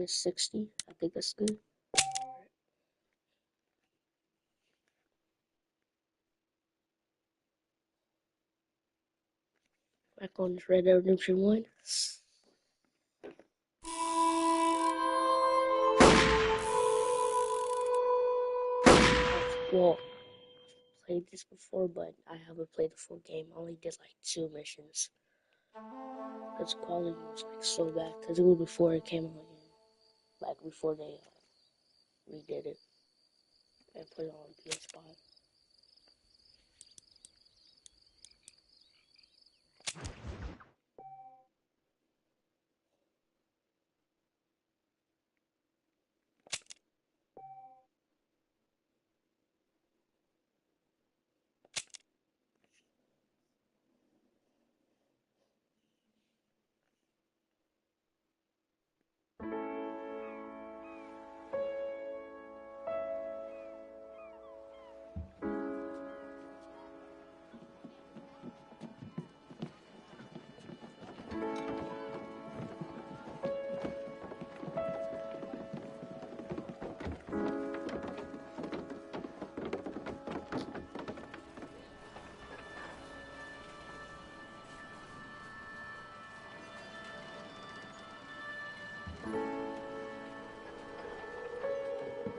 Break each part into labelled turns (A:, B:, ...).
A: It's 60. I think that's good. Back on this Red Dead Redemption 1. Well, I've played this before, but I haven't played the full game. I only did like 2 missions. Because quality was like so bad. Because it was before it came out again. Like before they redid it and put it on PS5.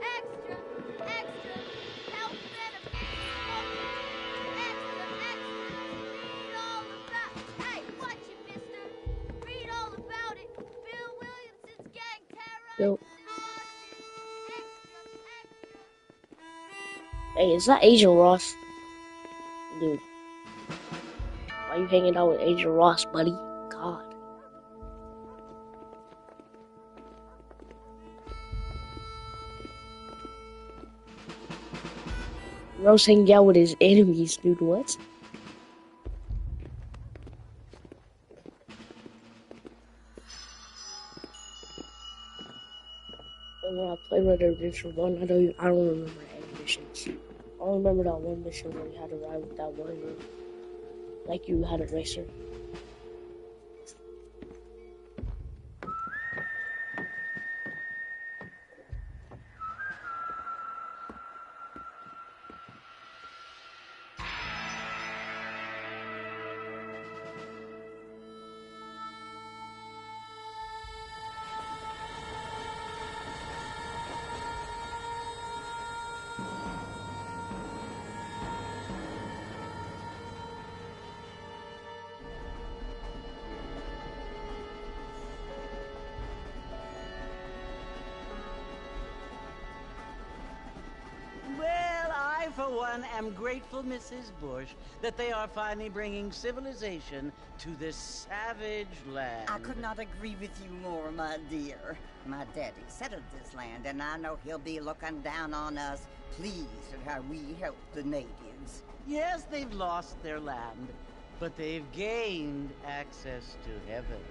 B: Extra, extra, help venom, extra, read all about. Hey, watch it, mister. Read all about it. Bill Williamson's gang
A: Yo,
B: terrorizing Austin. Extra,
A: hey, is that Agent Ross? Dude, why you hanging out with Agent Ross, buddy? God. Rose hanging out with his enemies, dude. What? And when I played Red Dead Redemption 1, I don't remember any missions. I only remember that one mission where you had to ride with that one, like you had a racer.
C: Well, I, for one, am grateful, Mrs. Bush, that they are finally bringing civilization to this savage land.
D: I could not agree with you more, my dear. My daddy settled this land, and I know he'll be looking down on us, pleased at how we help the natives.
C: Yes, they've lost their land, but they've gained access to heaven.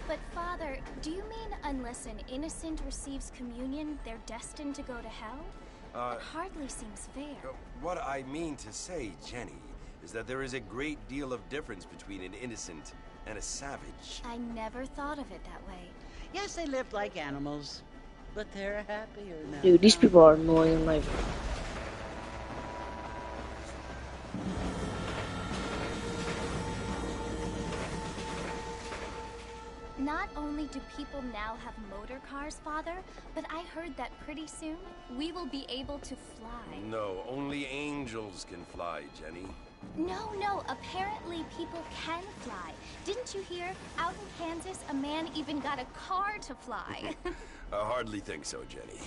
B: But Father, do you mean unless an innocent receives communion, they're destined to go to hell? That hardly seems fair.
E: What I mean to say, Jenny, is that there is a great deal of difference between an innocent and a savage.
B: I never thought of it that way.
C: Yes, they lived like animals, but they're happier now.
A: Dude, these people are annoying, like...
B: Not only do people now have motor cars, Father, but I heard that pretty soon we will be able to fly.
E: No, only angels can fly, Jenny.
B: No, apparently people can fly. Didn't you hear? Out in Kansas, a man even got a car to fly.
E: I hardly think so, Jenny.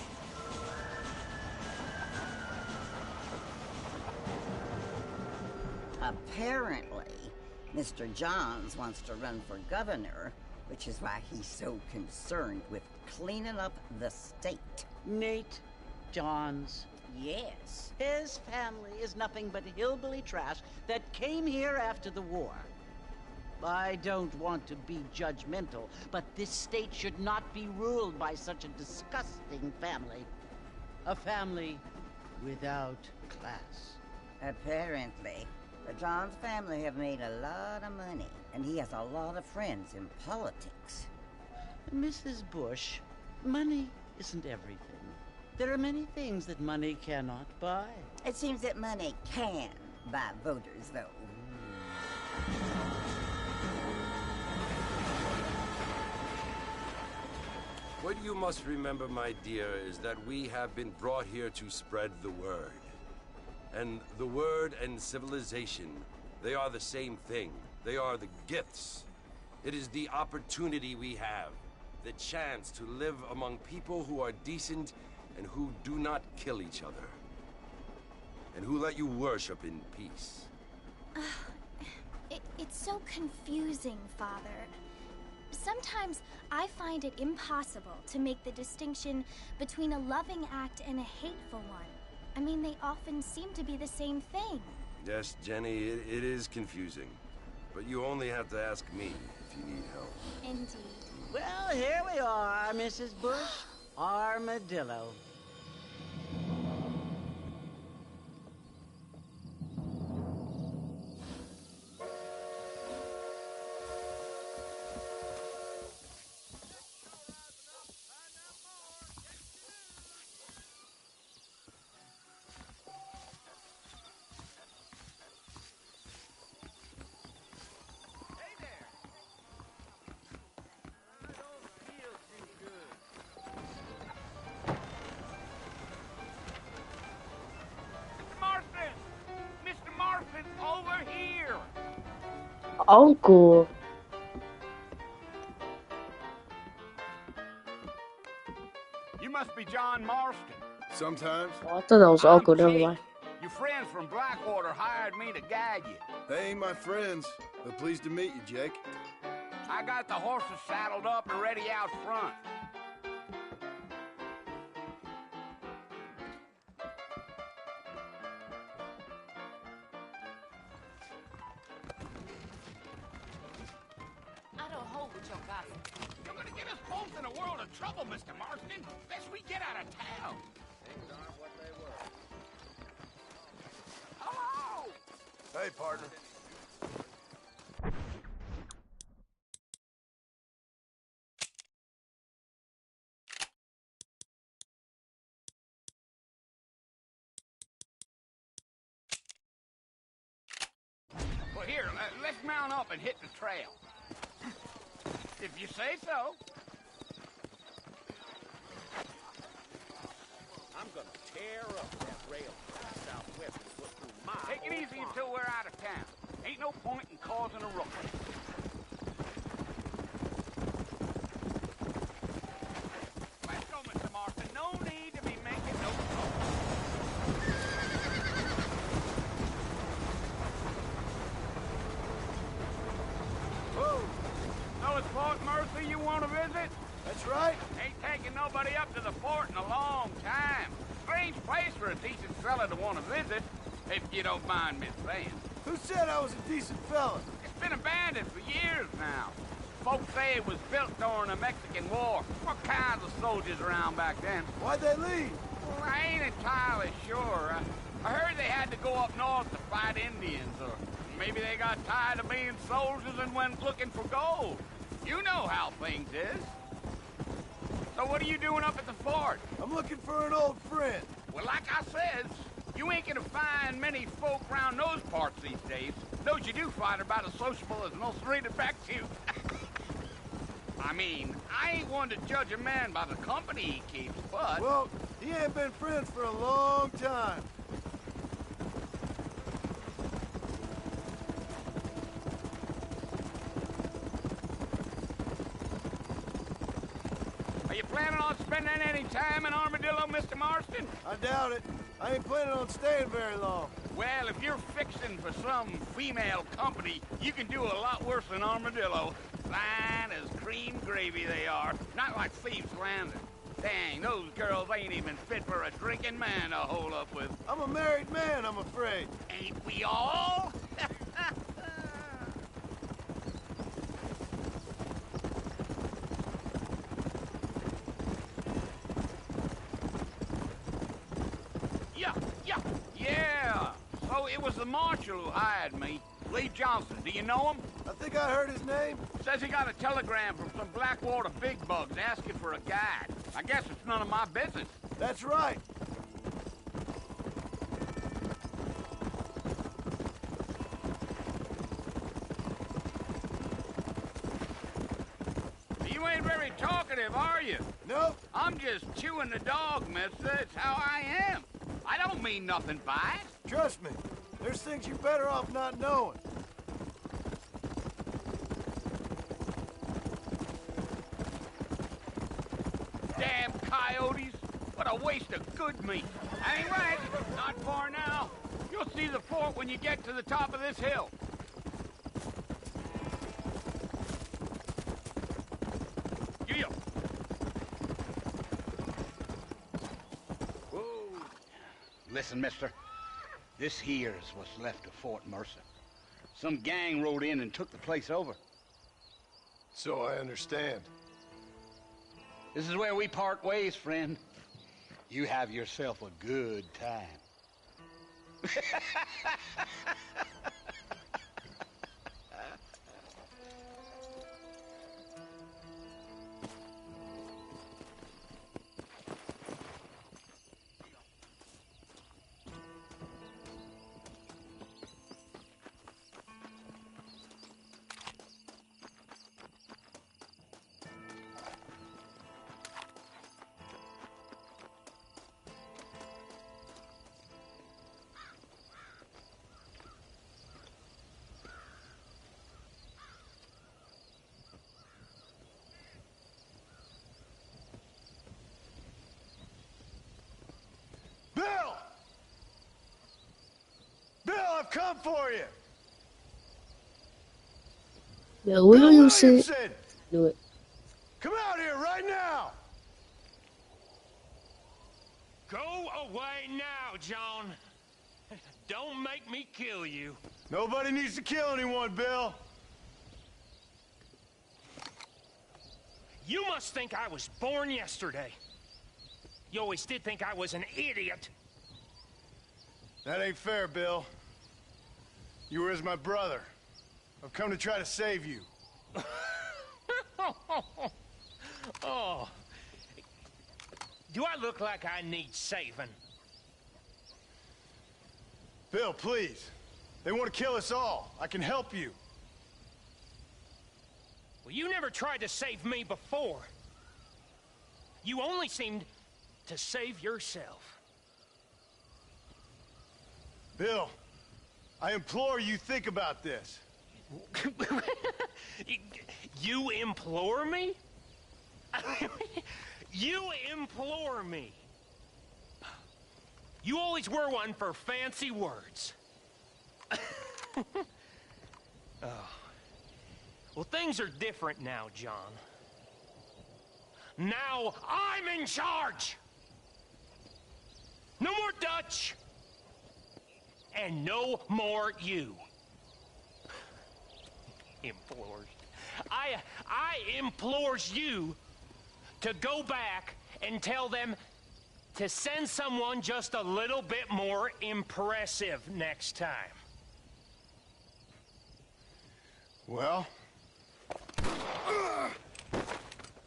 D: Apparently, Mr. Johns wants to run for governor, which is why he's so concerned with cleaning up the state.
C: Nate Johns.
D: Yes.
C: His family is nothing but hillbilly trash that came here after the war. I don't want to be judgmental, but this state should not be ruled by such a disgusting family. A family without class.
D: Apparently. The John's family have made a lot of money, and he has a lot of friends in politics.
C: Mrs. Bush, money isn't everything. There are many things that money cannot buy.
D: It seems that money can buy voters, though.
E: What you must remember, my dear, is that we have been brought here to spread the word. And the word and civilization, they are the same thing. They are the gifts. It is the opportunity we have, the chance to live among people who are decent and who do not kill each other. And who let you worship in peace.
B: It's so confusing, Father. Sometimes I find it impossible to make the distinction between a loving act and a hateful one. I mean, they often seem to be the same thing.
E: Yes, Jenny, it is confusing. But you only have to ask me if you need help.
B: Indeed.
C: Well, here we are, Mrs. Bush. Armadillo.
A: Uncle.
F: You must be John Marston.
G: Sometimes.
A: Oh, I thought that was Uncle. Never
F: Jake.
A: mind.
F: Your friends from Blackwater hired me to guide you.
G: They ain't my friends, but pleased to meet you, Jake.
F: I got the horses saddled up and ready out front.
H: I don't hold with your gossip.
F: You're gonna get us both in a world of trouble, Mr. Marston. Best we get out of town.
G: Things aren't what they were.
F: Hello!
G: Hey, partner.
F: Well, here, let's mount up and hit the trail. If you say so.
I: I'm gonna tear up that rail southwest and put through my
F: Take it easy until we're out of town. Ain't no point in causing a ruckus. Let's go, Mr. Marston. No need to be making no trouble. Whoa! So it's Fort Mercy you want to visit?
G: That's right.
F: Ain't taking nobody up to the fort in a long time. Strange place for a decent fella to want to visit, if you don't mind me saying.
G: Who said I was a decent fella?
F: It's been abandoned for years now. Folks say it was built during the Mexican War. What kinds of soldiers around back then?
G: Why'd they leave?
F: Well, I ain't entirely sure. I heard they had to go up north to fight Indians, or maybe they got tired of being soldiers and went looking for gold. You know how things is. So what are you doing up at the fort?
G: I'm looking for an old friend.
F: Well, like I said, you ain't gonna find many folk round those parts these days. Those you do find are about as sociable as no street affects you. I mean, I ain't one to judge a man by the company he keeps, but...
G: Well, he ain't been friends for a long time.
F: Are you planning on spending any time in Armadillo, Mr. Marston?
G: I doubt it. I ain't planning on staying very long.
F: Well, if you're fixing for some female company, you can do a lot worse than Armadillo. Fine as cream gravy they are. Not like Thieves Landing. Dang, those girls ain't even fit for a drinking man to hold up with.
G: I'm a married man, I'm afraid.
F: Ain't we all? Yeah. So it was the marshal who hired me. Lee Johnson, do you know him?
G: I think I heard his name.
F: Says he got a telegram from some Blackwater big bugs asking for a guide. I guess it's none of my business.
G: That's right.
F: You ain't very talkative, are you?
G: Nope.
F: I'm just chewing the dog, mister. It's how I am. I don't mean nothing by it.
G: Trust me. There's things you're better off not knowing.
F: Damn coyotes. What a waste of good meat. I ain't right. Not far now. You'll see the fort when you get to the top of this hill. Yeah. Whoa. Listen, mister. This here's what's left of Fort Mercer. Some gang rode in and took the place over.
G: So I understand.
F: This is where we part ways, friend. You have yourself a good time.
G: Bill! Bill, I've come for you!
A: Bill, will you say?
G: Williamson!
A: Do it.
G: Come out here right now!
J: Go away now, John. Don't make me kill you.
G: Nobody needs to kill anyone, Bill.
J: You must think I was born yesterday. You always did think I was an idiot.
G: That ain't fair, Bill. You were as my brother. I've come to try to save you.
J: Oh. Do I look like I need saving?
G: Bill, please. They want to kill us all. I can help you.
J: Well, you never tried to save me before. You only seemed to save yourself.
G: Bill, I implore you think about this.
J: You implore me? You implore me. You always were one for fancy words. Oh. Well, things are different now, John. Now I'm in charge! No more Dutch! And no more you. Implores. I implores you to go back and tell them to send someone just a little bit more impressive next time.
G: Well?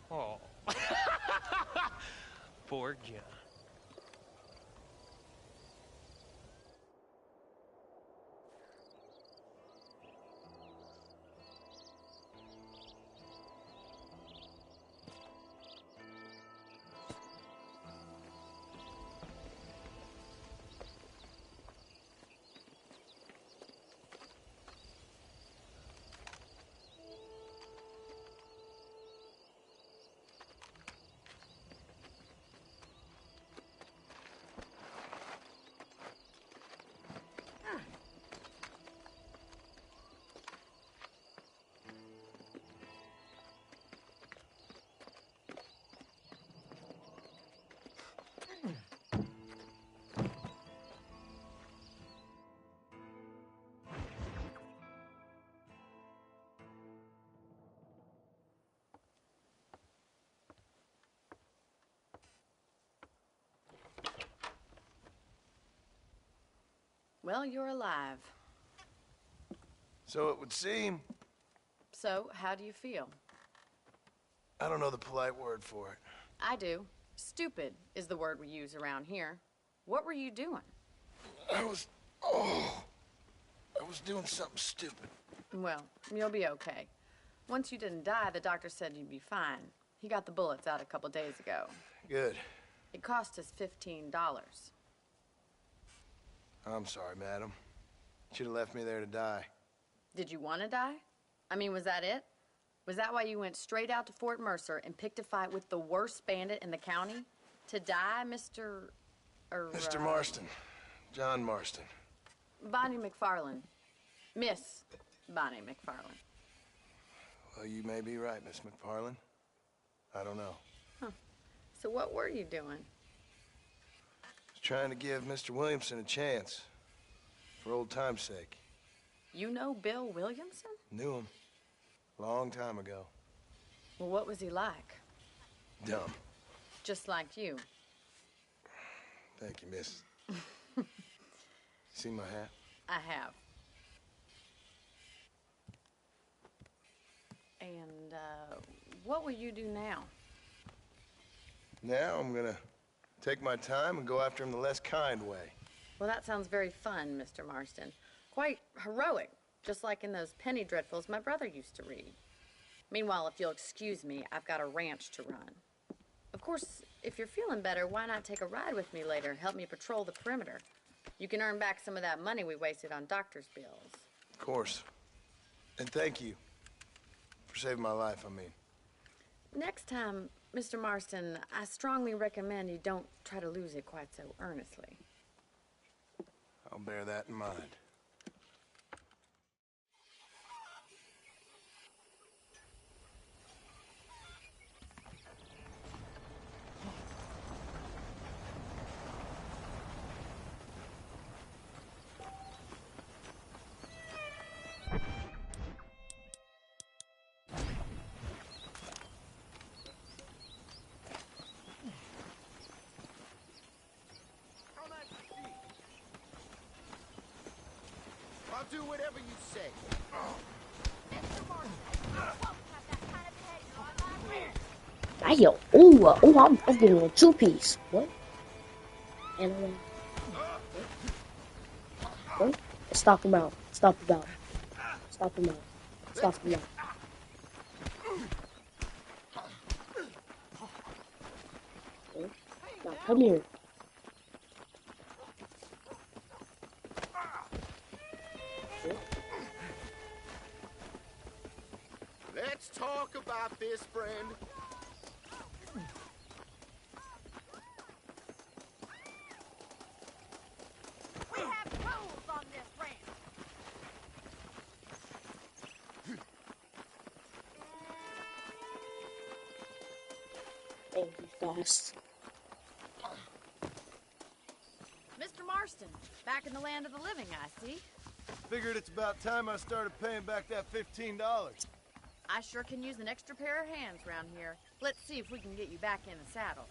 J: Oh. Poor John.
H: Well, you're alive.
G: So it would seem.
H: So, how do you feel?
G: I don't know the polite word for it.
H: I do. Stupid is the word we use around here. What were you doing?
G: I was doing something stupid.
H: Well, you'll be okay. Once you didn't die, the doctor said you'd be fine. He got the bullets out a couple days ago.
G: Good.
H: It cost us $15.
G: I'm sorry, madam. Should have left me there to die.
H: Did you want to die? I mean, was that it? Was that why you went straight out to Fort Mercer and picked a fight with the worst bandit in the county? To die, Mr.
G: Mr. Marston. John Marston.
H: Bonnie McFarland. Miss Bonnie McFarland.
G: Well, you may be right, Miss McFarland. I don't know.
H: Huh. So what were you doing?
G: I was trying to give Mr. Williamson a chance. For old time's sake.
H: You know Bill Williamson?
G: Knew him. Long time ago.
H: Well, what was he like?
G: Dumb.
H: Just like you.
G: Thank you, miss. See my hat?
H: I have. And, what will you do now?
G: Now I'm gonna take my time and go after him the less kind way.
H: Well, that sounds very fun, Mr. Marston. Quite heroic, just like in those penny dreadfuls my brother used to read. Meanwhile, if you'll excuse me, I've got a ranch to run. Of course, if you're feeling better, why not take a ride with me later? Help me patrol the perimeter. You can earn back some of that money we wasted on doctor's bills.
G: Of course. And thank you for saving my life, I mean.
H: Next time, Mr. Marston, I strongly recommend you don't try to lose it quite so earnestly.
G: I'll bear that in mind.
I: I'll do whatever you say.
A: Damn. I'm getting a two-piece. What? And what? Stop him out. Stop him out. Stop him out. Stop him out. Okay. Now come here.
I: Let's talk about this, friend.
B: We have rules on this ranch.
A: Thank you, boss.
H: Mr. Marston, back in the land of the living, I see.
G: Figured it's about time I started paying back that $15.
H: I sure can use an extra pair of hands around here. Let's see if we can get you back in the saddle.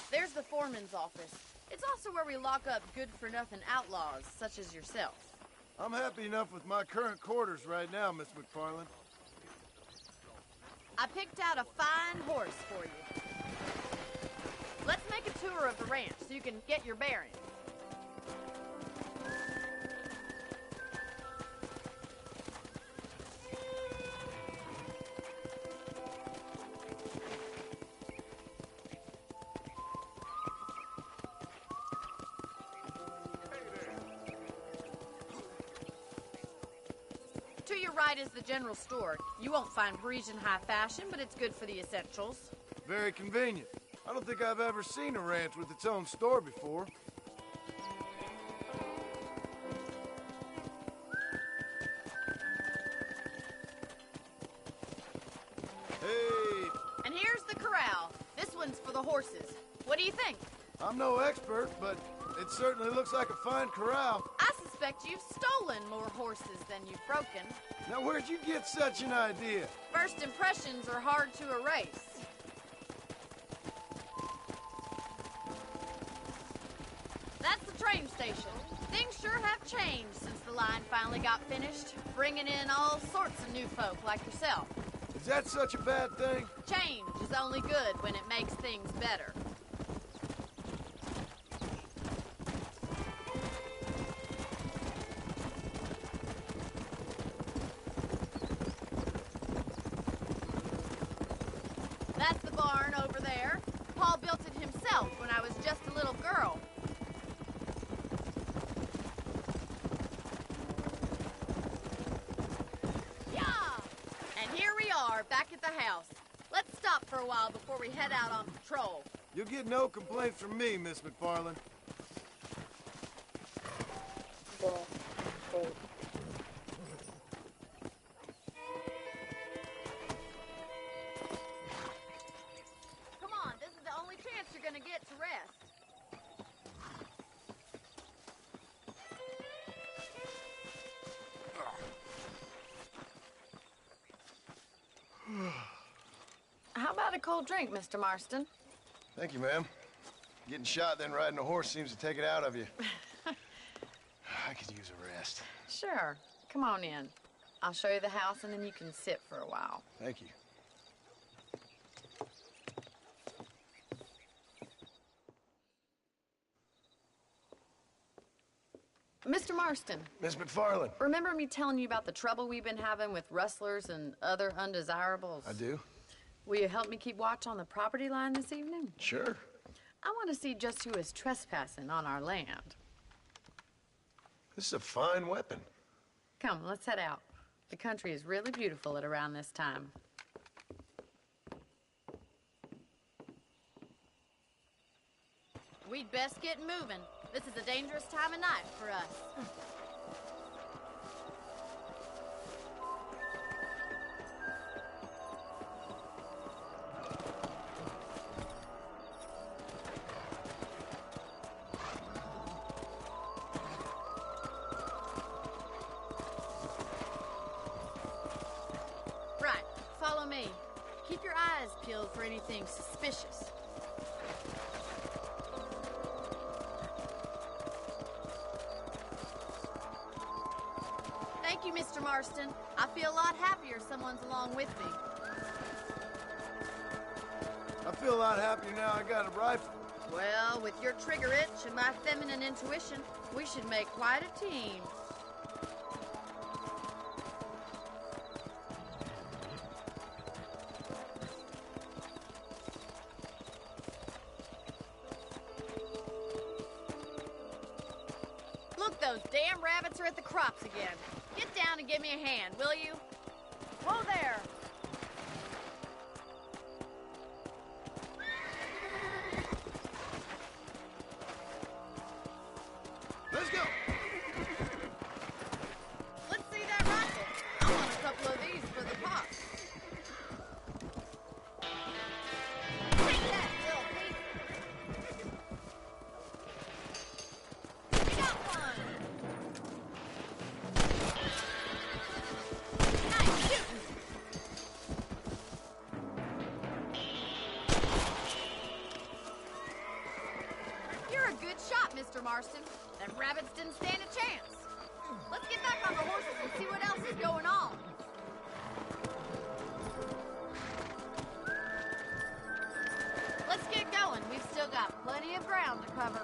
H: There's the foreman's office. It's also where we lock up good-for-nothing outlaws, such as yourself.
G: I'm happy enough with my current quarters right now, Miss McFarland.
H: I picked out a fine horse for you. Let's make a tour of the ranch so you can get your bearings. To your right is the general store. You won't find Parisian high fashion, but it's good for the essentials.
G: Very convenient. I don't think I've ever seen a ranch with its own store before. Hey!
H: And here's the corral. This one's for the horses. What do you think?
G: I'm no expert, but it certainly looks like a fine corral.
H: I suspect suspect you've stolen more horses than you've broken.
G: Now, where'd you get such an idea?
H: First impressions are hard to erase. That's the train station. Things sure have changed since the line finally got finished, bringing in all sorts of new folk like yourself.
G: Is that such a bad thing?
H: Change is only good when it makes things better. That's the barn over there. Paul built it himself when I was just a little girl. Yeah! And here we are, back at the house. Let's stop for a while before we head out on patrol.
G: You'll get no complaints from me, Miss McFarland.
A: Well, wait.
H: Come on, this is the only chance you're gonna get to rest. How about a cold drink, Mr. Marston?
G: Thank you, ma'am. Getting shot, then riding a horse seems to take it out of you. I could use a rest.
H: Sure. Come on in. I'll show you the house, and then you can sit for a while.
G: Thank you.
H: Mr. Marston,
G: Miss McFarland.
H: remember me telling you about the trouble we've been having with rustlers and other undesirables?
G: I do?
H: Will you help me keep watch on the property line this evening?
G: Sure.
H: I want to see just who is trespassing on our land.
G: This is a fine weapon.
H: Come, let's head out. The country is really beautiful at around this time. We'd best get moving. This is a dangerous time of night for us. Right, follow me. Keep your eyes peeled for anything suspicious. Thank you, Mr. Marston. I feel a lot happier someone's along with me.
G: I feel a lot happier now I got a rifle.
H: Well, with your trigger itch and my feminine intuition, we should make quite a team. Look, those damn rabbits are at the crops again. Get down and give me a hand, will you? Whoa there!
G: Let's go!
H: Let's see that rifle. I want a couple of these for the pot. Take that, little thief. You got one. Nice shooting. You're a good shot, Mr. Marston. Them rabbits didn't stand a chance. Let's get back on the horses and see what else is going on. Let's get going. We've still got plenty of ground to cover.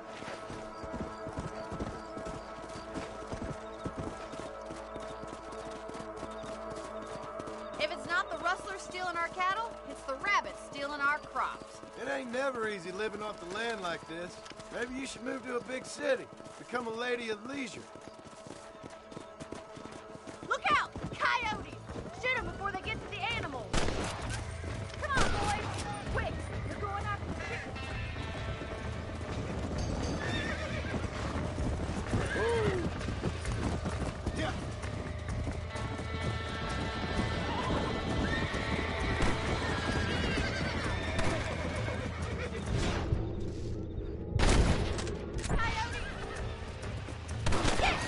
H: If it's not the rustlers stealing our cattle, it's the rabbits stealing our crops.
G: It ain't never easy living off the land like this. Maybe you should move to a big city. Become a lady of leisure.
H: Look out! Coyotes! Shoot them before they get to the animals! Come on, boys! Quick! You're going after the chickens!
G: Yeah.
H: Coyotes! Yes!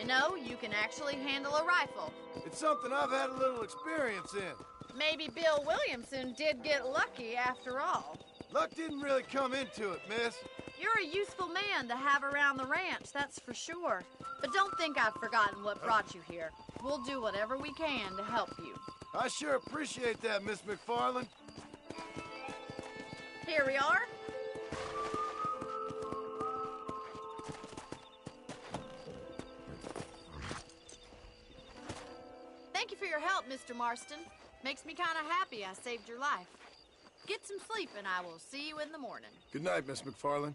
H: You know, you can actually handle a rifle.
G: It's something I've had a little experience in.
H: Maybe Bill Williamson did get lucky after all.
G: Luck didn't really come into it, miss.
H: You're a useful man to have around the ranch, that's for sure. But don't think I've forgotten what brought you here. We'll do whatever we can to help you.
G: I sure appreciate that, Miss McFarland.
H: Here we are. Thank you for your help, Mr. Marston. Makes me kind of happy I saved your life. Get some sleep and I will see you in the morning.
G: Good night, Miss McFarland.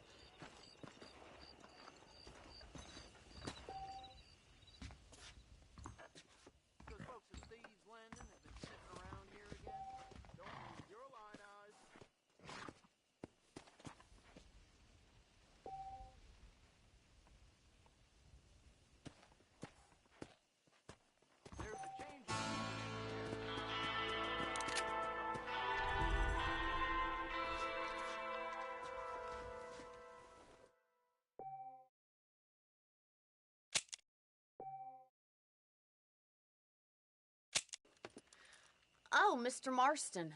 I: Those folks at Thieves Landing have been sitting around here again. Don't move your light eyes. There's a change of
H: Oh, Mr. Marston.